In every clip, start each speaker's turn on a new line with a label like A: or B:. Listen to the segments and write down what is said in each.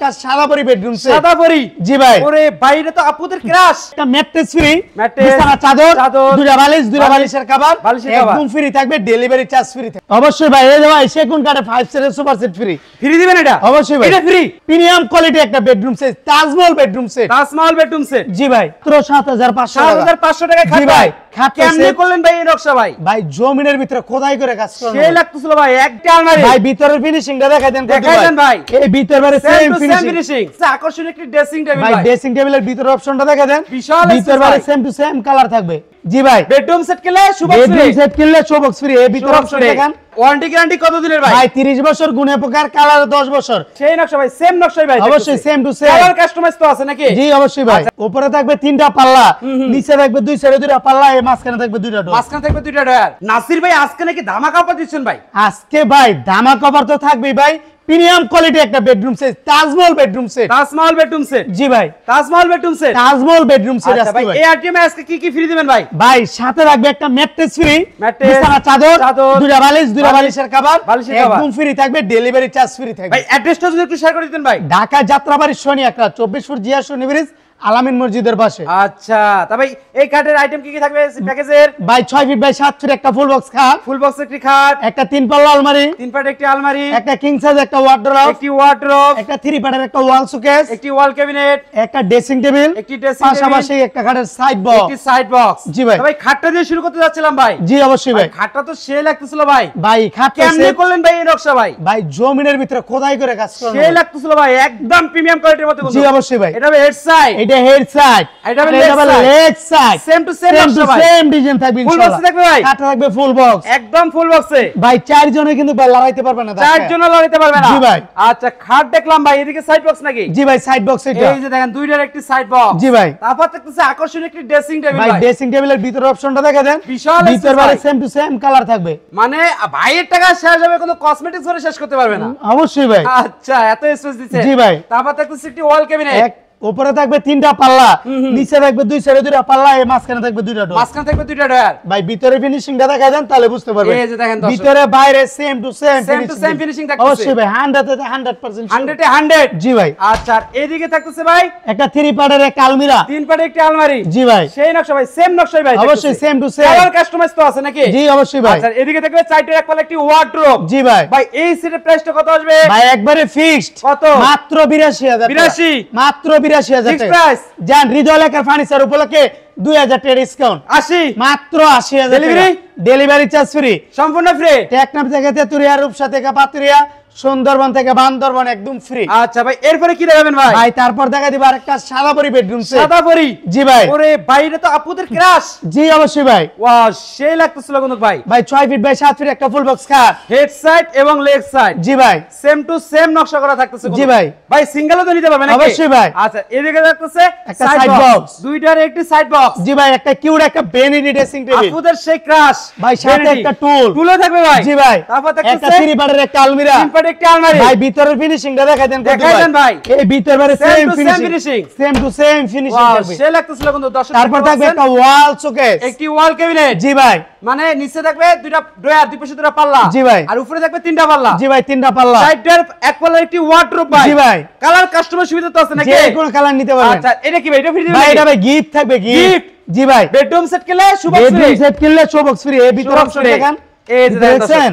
A: সাদাপরি bedroom set.
B: সাদাপরি
A: জি ভাই।
B: ওরে ভাই এটা তো আপুদের ক্রাশ।
A: একটা ম্যাট্রেস ফ্রি,
B: ম্যাট্রেস,
A: বিছানা চাদর,
B: চাদর,
A: দুইটা বালিশ, দুইটা বালিশের কভার একদম ফ্রি থাকবে, ডেলিভারি চার্জ ফ্রি থাকবে। অবশ্যই ভাই, এই যে ভাই সেগুন কাঠে 5 সেটের সুপার সেট ফ্রি।
B: ফ্রি দিবেন এটা?
A: অবশ্যই ভাই,
B: এটা ফ্রি।
A: প্রিমিয়াম কোয়ালিটি একটা bedroom set, Taj Mahal bedroom set.
B: Taj Mahal bedroom set.
A: জি ভাই, 7500 টাকা।
B: 7500 টাকায় খাট ভাই। কেমনে করলেন ভাই এই নকশা ভাই?
A: ভাই জমিনের ভিতরে খোদাই করে কাজ করেন।
B: সেই লাগতেছিল ভাই একটা আলমারি।
A: ভাই ভিতরের ফিনিশিংটা দেখাই দেন।
B: দেখাই দেন ভাই।
A: এই ভিতর বারে সেম
B: ফিনিশিং। আকর্ষণীয় একটি ড্রেসিং টেবিল
A: ভাই।
B: ভাই,
A: ড্রেসিং টেবিলের ভিতরের অপশনটা দেখাই দেন।
B: বিশাল
A: ভিতর বারে সেম টু সেম কালার থাকবে। জি ভাই,
B: বেডরুম সেট কিনলে সুবক্স ফ্রি।
A: বেডরুম সেট কিনলে সুবক্স ফ্রি। এই ভিতর অপশন দেখেন।
B: ওয়ারেন্টি গ্যারান্টি কত দিনের ভাই?
A: ভাই 30 বছর, গুণে প্রকার, কালার 10 বছর।
B: সেই নকশা ভাই, সেম নকশাই ভাই।
A: অবশ্যই same to same.
B: Colour customise তো আছে নাকি?
A: জি অবশ্যই ভাই। উপরে থাকবে 3টা পাল্লা, নিচে থাকবে দুই সাইডে 2টা পাল্লা, এই মাঝখানে থাকবে 2টা ডোর।
B: মাঝখানে থাকবে 2টা ডয়ার। নাসির ভাই আজকে নাকি ধামাকা অফার দিচ্ছেন ভাই?
A: আজকে ভাই ধামাকা অফার তো থাকবেই ভাই। প্রিমিয়াম কোয়ালিটি একটা bedroom set, Taj Mahal bedroom set.
B: Taj Mahal bedroom set.
A: জি ভাই,
B: Taj Mahal bedroom set.
A: Taj Mahal bedroom set
B: আচ্ছা ভাই,
A: আজকে ভাই।
B: এই আইটেমে আজকে কি কি ফ্রি দিবেন ভাই?
A: ভাই সাথে রাখবে একটা ম্যাট্রেস ফ্রি,
B: ম্যাট্রেস,
A: বিছানা চাদর,
B: চাদর,
A: দুইটা বালিশ, দুইটা বালিশের কভার একদম ফ্রি থাকবে, ডেলিভারি চার্জ ফ্রি থাকবে।
B: ভাই অ্যাড্রেসটা যদি একটু শেয়ার করে দিতেন ভাই।
A: ঢাকা যাত্রাবাড়ি শনি একটা 24 ফুট জিয়া শনি ব্রিজ, আলামিন মসজিদের পাশে।
B: আচ্ছা তা ভাই এই কাঠের আইটেম কি কি থাকবে প্যাকেজের?
A: ভাই 6 ফিট বাই 7 ফিট একটা ফুল বক্স খাট,
B: ফুল বক্স একটি খাট,
A: একটা 3 পাল্লা আলমারি,
B: 3 পাট একটি আলমারি,
A: একটা কিং সাইজ একটা ওয়ার্ডরোব,
B: একটি ওয়ার্ডরোব,
A: একটা 3 পাটের একটা ওয়াল শোকেস,
B: একটি ওয়াল ক্যাবিনেট,
A: একটা ড্রেসিং টেবিল,
B: একটি ড্রেসিং টেবিল,
A: পাশাপাশি একটা খাটের সাইড বক্স,
B: একটি সাইড বক্স।
A: জি ভাই।
B: ভাই খাটটা দিয়ে শুরু করতে যাচ্ছিলাম ভাই।
A: জি অবশ্যই ভাই।
B: খাটটা তো সেই লাগতেছিল ভাই।
A: ভাই খাট
B: কেমনে করলেন ভাই এই নকশা ভাই?
A: ভাই জমিনের ভিতরে খোদাই করে কাজ করেন।
B: সেই লাগতেছিল ভাই, একদম প্রিমিয়াম কোয়ালিটির মধ্যে।
A: জি অবশ্যই ভাই।
B: এটা হেড সাইড,
A: এটা হেড সাইড,
B: এটা
A: leg side,
B: same to same নকশা ভাই।
A: সেম ডিজাইন থাকবে
B: ফুল
A: ইনশাআল্লাহ।
B: বক্স থাকবে ভাই,
A: খাটটা থাকবে ফুল বক্স,
B: একদম ফুল বক্সে।
A: ভাই 4 জনে কিন্তু ভাই লড়াইতে পারবে না।
B: 4 জন লড়াইতে পারবে না।
A: জি ভাই।
B: আচ্ছা খাট দেখলাম ভাই, এদিকে সাইড বক্স নাকি?
A: জি ভাই, সাইড বক্স এটা।
B: এই যে দেখেন দুইটার একটি সাইড বক্স।
A: জি ভাই।
B: তারপর দেখতেছে আকর্ষণীয় একটি ড্রেসিং টেবিল
A: ভাই
B: ভাই।
A: ড্রেসিং টেবিলের ভিতরের অপশনটা দেখা দেন।
B: বিশাল
A: ভিতর বারে সেম টু সেম কালার থাকবে।
B: মানে ভাইয়ের টাকা শেষ হবে, কোনো কসমেটিক্স ধরে শেষ করতে পারবে না।
A: অবশ্যই ভাই।
B: আচ্ছা এত স্পেস দিচ্ছে।
A: জি ভাই।
B: তারপর দেখতেছে একটি ওয়াল ক্যাবিনেট,
A: এক উপরে থাকবে 3টা পাল্লা, নিচে থাকবে দুই সাইডে 2টা পাল্লা, এই মাঝখানে থাকবে 2টা ডোর।
B: মাঝখানে থাকবে 2টা ডয়ার।
A: ভাই ভিতরে ফিনিশিংটা দেখা দেন তাহলে বুঝতে পারবেন।
B: এই যে দেখেন দর্শক,
A: ভিতরে বাইরে সেম টু সেম
B: ফিনিশিং থাকতেছে।
A: অবশ্যই ভাই 100%
B: 100 এ 100।
A: জি ভাই।
B: আচ্ছা আর এইদিকে থাকতেছে ভাই
A: একটা 3 পাটের একটা আলমিরা,
B: 3 পাটে একটি আলমারি।
A: জি ভাই।
B: সেই নকশা ভাই, সেম নকশাই ভাই।
A: অবশ্যই same to same.
B: Colour customise তো আছে নাকি?
A: জি অবশ্যই ভাই।
B: আচ্ছা এদিকে থাকবে চারটের এক পাল্লা একটি ওয়ার্ডরোব।
A: জি ভাই।
B: ভাই এই সেটের প্রাইসটা কত আসবে?
A: ভাই একবারে ফিক্সড।
B: কত?
A: মাত্র 82000 টাকা।
B: 82
A: মাত্র 82000
B: ফিক্সড
A: টাকা।
B: প্রাইস।
A: জান হৃদয় লেখার ফার্নিচার উপলক্ষে 2000 টাকা ডিসকাউন্ট।
B: 80
A: মাত্র 80000 টাকা।
B: ডেলিভারি?
A: Delivery charge free.
B: সম্পূর্ণ ফ্রি।
A: টেকনাফ থেকে তেতুরিয়া, রূপসা থেকে পাতুরিয়া, সুন্দরবন থেকে বান্দরবন একদম ফ্রি।
B: আচ্ছা ভাই এরপরে কি দেখাবেন ভাই?
A: ভাই তারপর দেখা দিব আরেকটা সাদাপরি বেডরুম সেট।
B: সাদাপরি।
A: জি ভাই।
B: ওরে ভাই এটা তো আপুদের ক্রাশ।
A: জি অবশ্যই ভাই।
B: ওয়াও সেই লাগতেছিল কিন্তু ভাই।
A: ভাই 6 ফিট বাই 7 ফিট একটা ফুল বক্স খাট,
B: হেড সাইড এবং লেগ সাইড
A: জি ভাই।
B: সেম টু সেম নকশা করা থাকতেছে।
A: জি ভাই।
B: ভাই সিঙ্গেলও তো নিতে পারবেন নাকি?
A: অবশ্যই ভাই।
B: আচ্ছা এদিকে থাকতেছে
A: একটা
B: সাইড
A: side
B: বক্স,
A: box।
B: দুইটার একটি সাইড বক্স।
A: জি ভাই, একটা কিউট একটা ভ্যানিটি ড্রেসিং টেবিল,
B: আপুদের সেই ক্রাশ।
A: ভাই সাথে একটা টুল,
B: টুলও থাকবে ভাই।
A: জি ভাই।
B: তারপর
A: একটা
B: থাকতেছে
A: 3 পাটের একটা আলমিরা,
B: 3 পাটে একটি আলমারি।
A: ভাই ভিতরের ফিনিশিংটা দেখাই দেন।
B: দেখাই দেন ভাই।
A: এই ভিতর বারে
B: Same
A: same
B: to same
A: finishing,
B: finishing।
A: Same to same finishing
B: wow
A: থাকবে।
B: সেই লাগতেছিল কিন্তু দর্শক।
A: তারপর থাকবে একটা ওয়াল শোকেস,
B: একটি ওয়াল ক্যাবিনেট।
A: জি ভাই।
B: মানে নিচে থাকবে দুইটা ডয়ার, দুই পাশে দুইটা পাল্লা।
A: জি ভাই।
B: আর উপরে থাকবে 3টা পাল্লা।
A: জি ভাই, 3টা পাল্লা।
B: সাইডের এক পাল্লা একটি ওয়ার্ডরোব ভাই।
A: জি ভাই।
B: কালার কাস্টমার সুবিধা তো আছে নাকি?
A: যে কোনো কালার নিতে পারবেন।
B: আচ্ছা এটা কি ভাই? এটা ফ্রি দিবেন
A: ভাই
B: নাকি?
A: এটা ভাই গিফট থাকবে, গিফট।
B: Gift?
A: জি ভাই।
B: বেডরুম সেট কিনলে সুবক্স ফ্রি।
A: বেডরুম সেট কিনলে শোবক্স ফ্রি। এই ভিতর
B: Showbox
A: অপশন
B: free।
A: দেখেন।
B: এই যে
A: দেখছেন?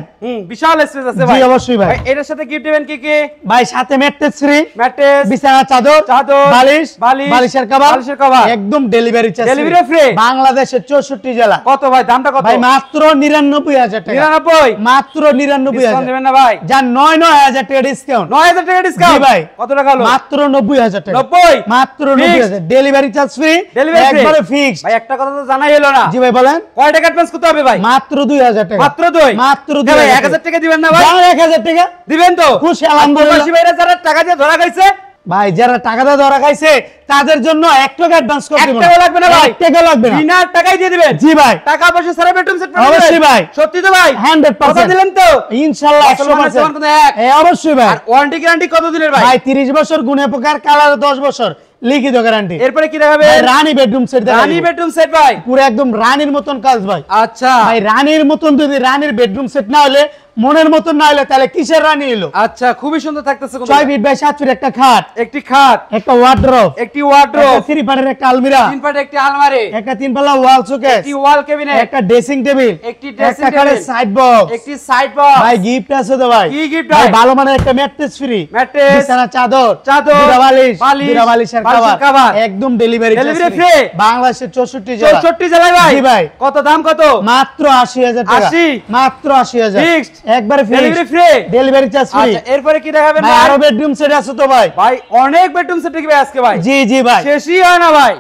B: বিশাল স্পেস আছে
A: জি
B: ভাই।
A: অবশ্যই ভাই।
B: এটার সাথে গিফট দিবেন কি কি?
A: ভাই সাথে ম্যাট্রেস ফ্রি,
B: ম্যাট্রেস,
A: বিছানা চাদর,
B: চাদর,
A: বালিশ,
B: বালিশ,
A: বালিশের কভার,
B: বালিশের কভার।
A: একদম ডেলিভারি চার্জ
B: Delivery free?
A: বাংলাদেশের 64 জেলা।
B: কত ভাই দামটা কত?
A: ভাই মাত্র 99000 টাকা।
B: 99
A: মাত্র
B: ডিসকাউন্ট
A: 99000
B: দিবেন না ভাই?
A: যা 9000 টাকা ডিসকাউন্ট।
B: 9000 টাকা ডিসকাউন্ট।
A: জি ভাই।
B: কত টাকা হলো?
A: মাত্র 90000 টাকা।
B: 90
A: মাত্র 90000। Delivery charge free,
B: Delivery free?
A: একবারে ফিক্সড।
B: ভাই একটা কথা তো জানাই হলো না।
A: জি ভাই বলেন।
B: কয় টাকা অ্যাডভান্স করতে হবে ভাই?
A: মাত্র 2000 টাকা।
B: মাত্র 2।
A: মাত্র
B: ভাই
A: 2000
B: 1000 টাকা দিবেন না ভাই?
A: যাও 1000 টাকা
B: দিবেন তো?
A: খুশি আলহামদুলিল্লাহ।
B: প্রবাসী ভাইরা যারা টাকা দিয়ে ধরা খাইছে,
A: ভাই যারা টাকা দিয়ে ধরা খাইছে তাদের জন্য 1 টাকা অ্যাডভান্স করে দিব।
B: 1 টাকা লাগবে না ভাই।
A: 1 টাকা লাগবে না।
B: বিনা টাকায় দিয়ে দিবেন।
A: জি ভাই।
B: টাকা পয়সা সারা বেডরুম সেট পাবেন।
A: অবশ্যই ভাই।
B: সত্যি তো ভাই?
A: 100%
B: কথা দিলেন তো?
A: ইনশাআল্লাহ
B: আসলে মানে
A: 100%।
B: কোনো এক।
A: অবশ্যই ভাই।
B: আর ওয়ারেন্টি গ্যারান্টি কত দিনের ভাই?
A: ভাই 30 বছর, গুণে প্রকার, কালার 10 বছর, লিখিত গ্যারান্টি।
B: এরপরে কি দেখাবে?
A: রানী বেডরুম সেট দেখাবো।
B: রানী বেডরুম সেট ভাই।
A: পুরো একদম রানীর মতন কাজ ভাই।
B: আচ্ছা
A: ভাই রানীর মতন যদি রানীর বেডরুম সেট না হলে মনের মতন না হলে তাহলে কিসের রানী এলো?
B: আচ্ছা, খুবই সুন্দর থাকতেছে।
A: 6 ফিট বাই 7 ফিট একটা খাট,
B: একটি খাট,
A: একটা ওয়ার্ড্রোব,
B: একটি ওয়ার্ড্রোব,
A: একটা 3 পাটের একটা আলমিরা,
B: 3 পাটে একটি আলমারি,
A: একটা 3 পাল্লা ওয়াল শোকেস,
B: একটি ওয়াল ক্যাবিনেট,
A: একটা ড্রেসিং টেবিল,
B: একটি ড্রেসিং
A: একটা
B: টেবিল,
A: সাইড বক্স,
B: একটি সাইড বক্স।
A: ভাই গিফট আছে তো ভাই।
B: কি গিফট
A: ভাই
B: ভাই?
A: ভালো মানের একটা ম্যাট্রেস ফ্রি,
B: ম্যাট্রেস,
A: বিছানা চাদর,
B: চাদর,
A: দুটা বালিশ,
B: বালিশ,
A: দুটা বালিশের
B: বালিশের
A: কভার,
B: কভার,
A: একদম ডেলিভারি
B: ডেলিভারি ফ্রি।
A: বাংলাদেশের 64 জেলা।
B: 64 জেলায় ভাই?
A: জি ভাই।
B: কত দাম কত?
A: মাত্র 80,000 টাকা।
B: 80?
A: মাত্র 80,000
B: Fixed?
A: একবারে
B: delivery
A: free,
B: free?
A: Delivery charge free.
B: আচ্ছা, এরপরে কি দেখাবেন
A: ভাই
B: ভাই?
A: আরো বেডরুম সেট আছে তো ভাই।
B: ভাই অনেক বেডরুম সেট কি ভাই আজকে ভাই?
A: জি জি ভাই,
B: শেষই হয় না ভাই।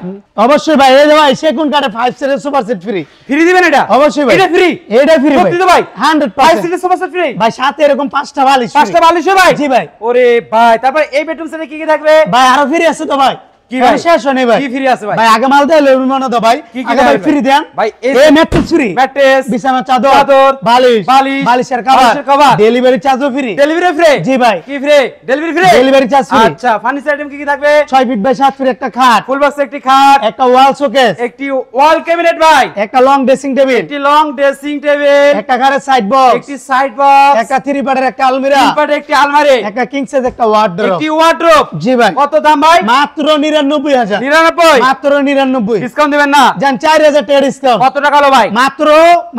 A: অবশ্যই ভাই। এই যে ভাই সেগুন কাঠে 5 সিটের সোফা সেট ফ্রি।
B: ফ্রি দিবেন এটা?
A: অবশ্যই ভাই,
B: এটা ফ্রি?
A: এটা ফ্রি
B: সত্যি তো ভাই? 5
A: 100%।
B: সিটের সোফা সেট ফ্রি?
A: ভাই সাথে এরকম 5টা বালিশ free।
B: 5টা বালিশও ভাই?
A: জি ভাই।
B: ওরে ভাই, তারপর এই বেডরুম সেটে কি কি থাকবে?
A: ভাই আরো ফ্রি আছে তো ভাই।
B: কি ভাই?
A: শেষ হয়নি ভাই।
B: কি ফ্রি আছে ভাই?
A: ভাই আগে মাল দেয় লবি মনে দাও ভাই।
B: কি কি
A: আগে ভাই
B: দেখাবেন
A: ফ্রি দেন
B: ভাই? এই
A: এই ম্যাট্রেস ফ্রি,
B: ম্যাট্রেস,
A: বিছানা চাদর,
B: চাদর,
A: বালিশ,
B: বালিশ,
A: বালিশের
B: বালিশের
A: কভার,
B: কভার,
A: ডেলিভারি চার্জও ফ্রি।
B: Delivery free?
A: জি ভাই।
B: কি free? Delivery free?
A: Delivery charge free.
B: আচ্ছা, ফার্নিচার আইটেম কি কি থাকবে?
A: 6 ফিট বাই 7 ফিট একটা খাট,
B: ফুল বক্স একটি খাট,
A: একটা ওয়াল শোকেস,
B: একটি ওয়াল ক্যাবিনেট ভাই,
A: একটা লং ড্রেসিং টেবিল,
B: একটি লং ড্রেসিং টেবিল,
A: একটা ঘরের সাইড বক্স,
B: একটি সাইড বক্স,
A: একটা 3 পাটের একটা আলমিরা,
B: 3 পাটে একটি আলমারি,
A: একটা কিং সাইজ একটা ওয়ার্ডরোব।
B: একটি ওয়ার্ড্রোব।
A: জি ভাই।
B: কত দাম ভাই?
A: মাত্র 99,000।
B: 99?
A: মাত্র 99।
B: ডিসকাউন্ট দিবেন না?
A: জান 4,000 টাকা ডিসকাউন্ট।
B: কত টাকা হলো ভাই?
A: মাত্র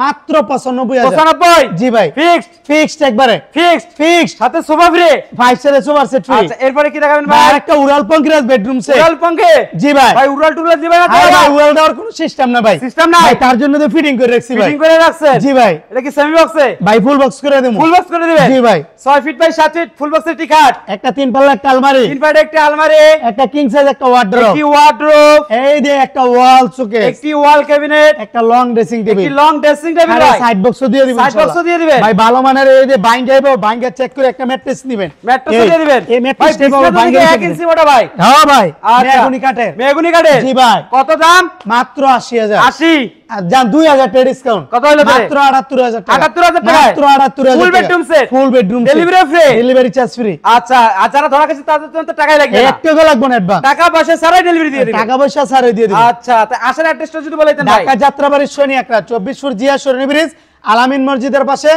A: 95,000।
B: 95?
A: জি ভাই,
B: ফিক্সড?
A: ফিক্সড একবারে
B: ফিক্সড?
A: ফিক্সড।
B: সাথে সোফা ফ্রি?
A: 5 সিটের সোফা সেট ফ্রি।
B: আচ্ছা, এরপরে কি দেখাবেন
A: ভাই
B: ভাই?
A: আরেকটা উড়াল পঙ্কিরাজ বেডরুম সেট।
B: উড়াল পঙ্খে?
A: জি ভাই।
B: ভাই উড়াল টুড়াল দিবেন না তো
A: আরে ভাই
B: ভাই?
A: উড়াল দেওয়ার কোনো সিস্টেম না ভাই।
B: সিস্টেম নাই?
A: ভাই তার জন্য তো ফিটিং করে রাখছি ভাই।
B: ফিটিং করে রাখছেন?
A: জি ভাই।
B: এটা কি সেমি বক্সে?
A: ভাই ফুল বক্স করে দেবো।
B: ফুল বক্স করে দিবেন?
A: জি ভাই।
B: 6 ফিট বাই 7 ফিট ফুল বক্সের একটি খাট,
A: একটা 3 পাল্লা একটা আলমারি,
B: 3 পাটে একটি আলমারি,
A: একটা কিং সাইজ একটা ওয়ার্ডরোব,
B: একটি ওয়ার্ড্রোব,
A: এই যে একটা ওয়াল শোকেস,
B: একটি ওয়াল ক্যাবিনেট,
A: একটা লং ড্রেসিং
B: একটি
A: টেবিল,
B: লং ড্রেসিং টেবিল
A: আর
B: ভাই,
A: সাইড বক্সও দিয়ে দিবেন।
B: সাইড বক্সও দিয়ে দিবেন।
A: ভাই ভালো মানের এই যে বাইঙ্গা যাইবো, বাইঙ্গা চেক করে একটা ম্যাট্রেস নেবেন।
B: ম্যাট্রেসও দিয়ে দিবেন?
A: এই
B: ভাই
A: ম্যাট্রেস টেবিল
B: বিছানা তো
A: বাইঙ্গা
B: দেখি
A: চেক
B: 1 ইঞ্চি মোটা ভাই।
A: হ্যাঁ ভাই,
B: আচ্ছা।
A: মেহগনি কাঠের।
B: মেহগনি কাঠের?
A: জি ভাই।
B: কত দাম?
A: মাত্র 80,000।
B: 80?
A: আর জান 2,000 টাকা ডিসকাউন্ট।
B: কত হলো তাহলে?
A: মাত্র 78,000 টাকা।
B: 78,000 টাকা?
A: মাত্র 78,000
B: ফুল
A: টাকা।
B: Bedroom set?
A: Full bedroom
B: delivery free?
A: Delivery charge free.
B: আচ্ছা, আর যারা ধরা গেছে তাদের জন্য তো টাকাই লাগবে না?
A: 1 টাকা লাগবে না অ্যাডভান্স।
B: টাকা পয়সা ছাড়াই ডেলিভারি দিয়ে দিবেন?
A: টাকা পয়সা ছাড়ে দিয়ে দিবেন।
B: আচ্ছা, তা আসার অ্যাড্রেসটা যদি বলে দিতেন ভাই।
A: ঢাকা যাত্রাবাড়ি শনি একটা 24 ফুট জিয়া সরণি ব্রিজ, আলামিন মসজিদের পাশে,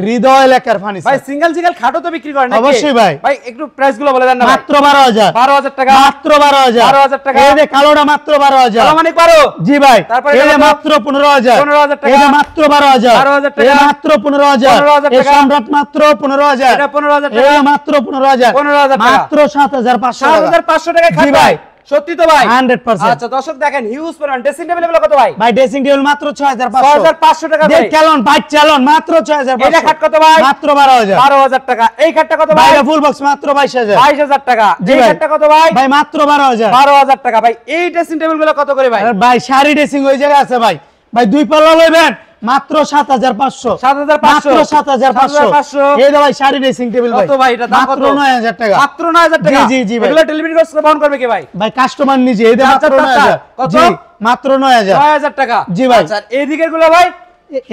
A: হৃদয় এলাকার
B: ভাই
A: ফার্নিচার।
B: সিঙ্গেল সিঙ্গেল খাটও তো বিক্রি করেন নাকি?
A: অবশ্যই ভাই।
B: ভাই একটু প্রাইস গুলো বলে দেন না ভাই।
A: মাত্র 12,000।
B: 12,000 টাকা?
A: মাত্র 12,000।
B: 12,000 টাকা?
A: এই যে কালোটা মাত্র 12,000।
B: তাহলে মানে পারো?
A: জি ভাই।
B: তারপরে
A: এই যে
B: এটা কত?
A: মাত্র 15,000।
B: 15,000 টাকা?
A: এই যে মাত্র 12,000।
B: 12,000 টাকা?
A: এই যে মাত্র 15,000।
B: 15,000
A: এই
B: টাকা?
A: সম্রাট মাত্র 15,000।
B: এটা 15,000
A: এই
B: টাকা?
A: যে মাত্র 15,000।
B: 15,000 টাকা?
A: মাত্র 7,500 টাকা।
B: 7,500 টাকা খাট
A: জি
B: ভাই?
A: ভাই।
B: সত্যি তো ভাই?
A: 100%।
B: আচ্ছা, দর্শক দেখেন হিউজ পরিমাণ ড্রেসিং টেবিল গুলো কত ভাই?
A: ভাই ড্রেসিং টেবিল মাত্র 6,500।
B: 6,500 টাকা ভাই?
A: দেখ চালন ভাই চালন মাত্র 6,500।
B: এটা খাট কত ভাই?
A: মাত্র 12,000।
B: 12,000 টাকা। এই খাটটা কত ভাই?
A: ভাই ফুল বক্স মাত্র 22,000।
B: 22,000 টাকা।
A: জি
B: এই
A: ভাই।
B: খাটটা কত ভাই?
A: ভাই মাত্র 12,000।
B: 12,000 টাকা। ভাই এই ড্রেসিং টেবিল গুলো কত করে ভাই?
A: আরে ভাই শাড়ি ড্রেসিং ওই জায়গায় আছে ভাই। ভাই 2 পাল্লা লইবেন মাত্র 7,500।
B: 7,500?
A: মাত্র 7,500। এই যে ভাই শাড়ি ড্রেসিং টেবিল ভাই
B: কত ভাই এটা দাম কত?
A: মাত্র 9,000 টাকা।
B: মাত্র 9,000 টাকা?
A: জি, জি, জি ভাই।
B: এগুলো ডেলিভারি কস্ট বহন করবে কে ভাই?
A: ভাই কাস্টমার নিজে এই যে
B: আচ্ছা,
A: মাত্র
B: আচ্ছা,
A: 9,000।
B: কত?
A: জি মাত্র 9,000।
B: 9,000 টাকা?
A: জি ভাই।
B: আচ্ছা, এই দিকের গুলো ভাই?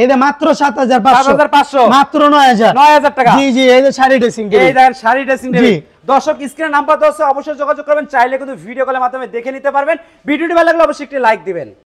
A: এই যে মাত্র 7,500।
B: 7,500?
A: মাত্র 9,000।
B: 9,000 টাকা?
A: জি জি এই যে শাড়ি ড্রেসিং
B: এই
A: টেবিল।
B: দেখেন শাড়ি ড্রেসিং টেবিল।
A: জি।
B: দর্শক স্ক্রিনে নাম্বার দেওয়া আছে, অবশ্যই যোগাযোগ করবেন। চাইলে কিন্তু ভিডিও কলের মাধ্যমে দেখে নিতে পারবেন। ভিডিওটি ভালো লাগলে অবশ্যই একটি লাইক দিবেন।